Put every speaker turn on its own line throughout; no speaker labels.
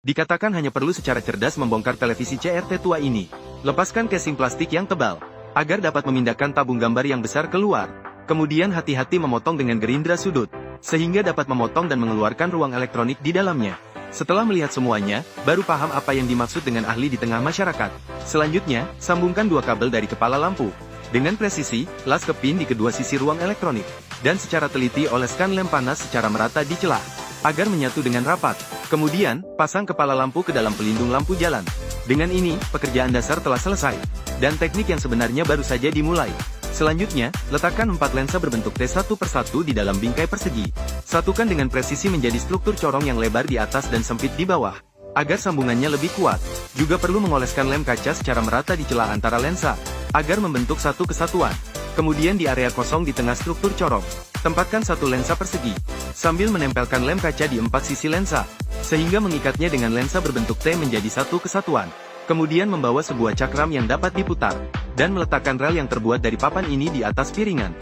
Dikatakan hanya perlu secara cerdas membongkar televisi CRT tua ini. Lepaskan casing plastik yang tebal, agar dapat memindahkan tabung gambar yang besar keluar. Kemudian hati-hati memotong dengan gerindra sudut, sehingga dapat memotong dan mengeluarkan ruang elektronik di dalamnya. Setelah melihat semuanya, baru paham apa yang dimaksud dengan ahli di tengah masyarakat. Selanjutnya, sambungkan dua kabel dari kepala lampu. Dengan presisi, las ke pin di kedua sisi ruang elektronik. Dan secara teliti oleskan lem panas secara merata di celah, agar menyatu dengan rapat. Kemudian, pasang kepala lampu ke dalam pelindung lampu jalan. Dengan ini, pekerjaan dasar telah selesai. Dan teknik yang sebenarnya baru saja dimulai. Selanjutnya, letakkan 4 lensa berbentuk T satu persatu di dalam bingkai persegi. Satukan dengan presisi menjadi struktur corong yang lebar di atas dan sempit di bawah, agar sambungannya lebih kuat. Juga perlu mengoleskan lem kaca secara merata di celah antara lensa, agar membentuk satu kesatuan. Kemudian di area kosong di tengah struktur corong, tempatkan satu lensa persegi, sambil menempelkan lem kaca di 4 sisi lensa, sehingga mengikatnya dengan lensa berbentuk T menjadi satu kesatuan. Kemudian membawa sebuah cakram yang dapat diputar, dan meletakkan rel yang terbuat dari papan ini di atas piringan.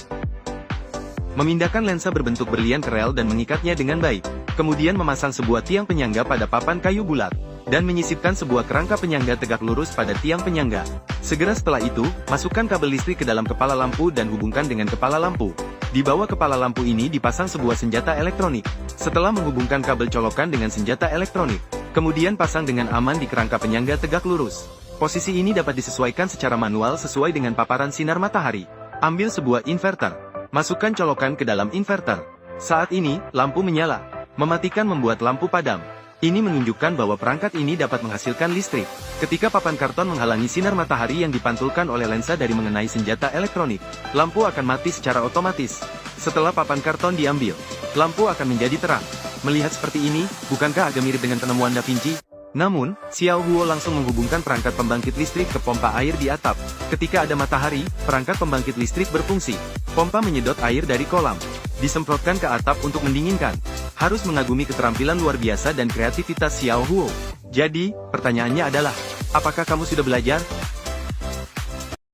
Memindahkan lensa berbentuk berlian ke rel dan mengikatnya dengan baik. Kemudian memasang sebuah tiang penyangga pada papan kayu bulat, dan menyisipkan sebuah kerangka penyangga tegak lurus pada tiang penyangga. Segera setelah itu, masukkan kabel listrik ke dalam kepala lampu dan hubungkan dengan kepala lampu. Di bawah kepala lampu ini dipasang sebuah senjata elektronik. Setelah menghubungkan kabel colokan dengan senjata elektronik, kemudian pasang dengan aman di kerangka penyangga tegak lurus. Posisi ini dapat disesuaikan secara manual sesuai dengan paparan sinar matahari. Ambil sebuah inverter. Masukkan colokan ke dalam inverter. Saat ini, lampu menyala. Mematikan membuat lampu padam. Ini menunjukkan bahwa perangkat ini dapat menghasilkan listrik. Ketika papan karton menghalangi sinar matahari yang dipantulkan oleh lensa dari mengenai senjata elektronik, lampu akan mati secara otomatis. Setelah papan karton diambil, lampu akan menjadi terang. Melihat seperti ini, bukankah agak mirip dengan penemuan Da Vinci? Namun, Xiao Huo langsung menghubungkan perangkat pembangkit listrik ke pompa air di atap. Ketika ada matahari, perangkat pembangkit listrik berfungsi. Pompa menyedot air dari kolam, disemprotkan ke atap untuk mendinginkan. Harus mengagumi keterampilan luar biasa dan kreativitas Xiao Huo. Jadi, pertanyaannya adalah, apakah kamu sudah belajar?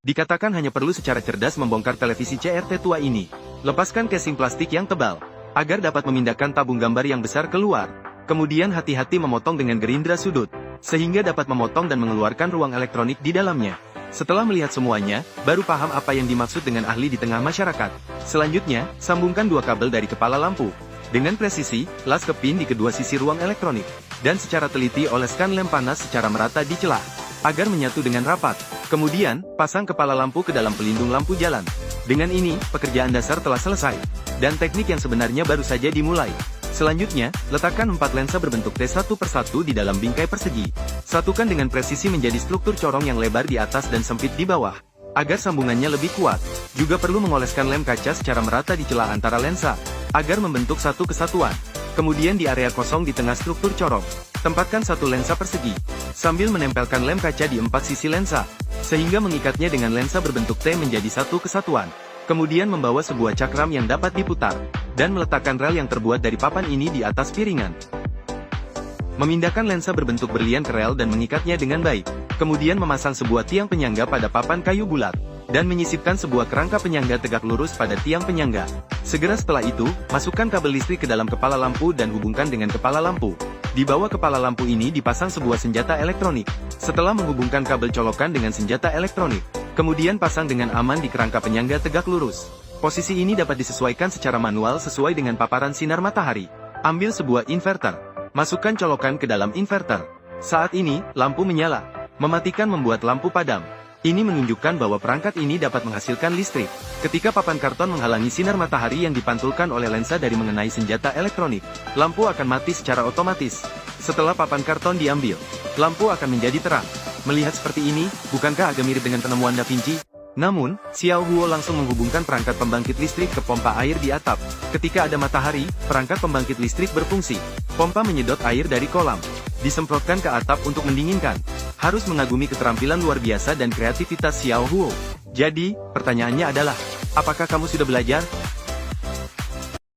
Dikatakan hanya perlu secara cerdas membongkar televisi CRT tua ini. Lepaskan casing plastik yang tebal, agar dapat memindahkan tabung gambar yang besar keluar. Kemudian hati-hati memotong dengan gerindra sudut, sehingga dapat memotong dan mengeluarkan ruang elektronik di dalamnya. Setelah melihat semuanya, baru paham apa yang dimaksud dengan ahli di tengah masyarakat. Selanjutnya, sambungkan dua kabel dari kepala lampu. Dengan presisi, las ke pin di kedua sisi ruang elektronik. Dan secara teliti oleskan lem panas secara merata di celah, agar menyatu dengan rapat. Kemudian, pasang kepala lampu ke dalam pelindung lampu jalan. Dengan ini, pekerjaan dasar telah selesai. Dan teknik yang sebenarnya baru saja dimulai. Selanjutnya, letakkan 4 lensa berbentuk T satu persatu di dalam bingkai persegi. Satukan dengan presisi menjadi struktur corong yang lebar di atas dan sempit di bawah, agar sambungannya lebih kuat. Juga perlu mengoleskan lem kaca secara merata di celah antara lensa, agar membentuk satu kesatuan. Kemudian di area kosong di tengah struktur corong, tempatkan satu lensa persegi, sambil menempelkan lem kaca di 4 sisi lensa, sehingga mengikatnya dengan lensa berbentuk T menjadi satu kesatuan. Kemudian membawa sebuah cakram yang dapat diputar, dan meletakkan rel yang terbuat dari papan ini di atas piringan. Memindahkan lensa berbentuk berlian ke rel dan mengikatnya dengan baik. Kemudian memasang sebuah tiang penyangga pada papan kayu bulat, dan menyisipkan sebuah kerangka penyangga tegak lurus pada tiang penyangga. Segera setelah itu, masukkan kabel listrik ke dalam kepala lampu dan hubungkan dengan kepala lampu. Di bawah kepala lampu ini dipasang sebuah senjata elektronik. Setelah menghubungkan kabel colokan dengan senjata elektronik, kemudian pasang dengan aman di kerangka penyangga tegak lurus. Posisi ini dapat disesuaikan secara manual sesuai dengan paparan sinar matahari. Ambil sebuah inverter. Masukkan colokan ke dalam inverter. Saat ini, lampu menyala. Mematikan membuat lampu padam. Ini menunjukkan bahwa perangkat ini dapat menghasilkan listrik. Ketika papan karton menghalangi sinar matahari yang dipantulkan oleh lensa dari mengenai senjata elektronik, lampu akan mati secara otomatis. Setelah papan karton diambil, lampu akan menjadi terang. Melihat seperti ini, bukankah agak mirip dengan penemuan Da Vinci? Namun, Xiao Huo langsung menghubungkan perangkat pembangkit listrik ke pompa air di atap. Ketika ada matahari, perangkat pembangkit listrik berfungsi. Pompa menyedot air dari kolam, disemprotkan ke atap untuk mendinginkan. Harus mengagumi keterampilan luar biasa dan kreativitas Xiao Huo. Jadi, pertanyaannya adalah, apakah kamu sudah belajar?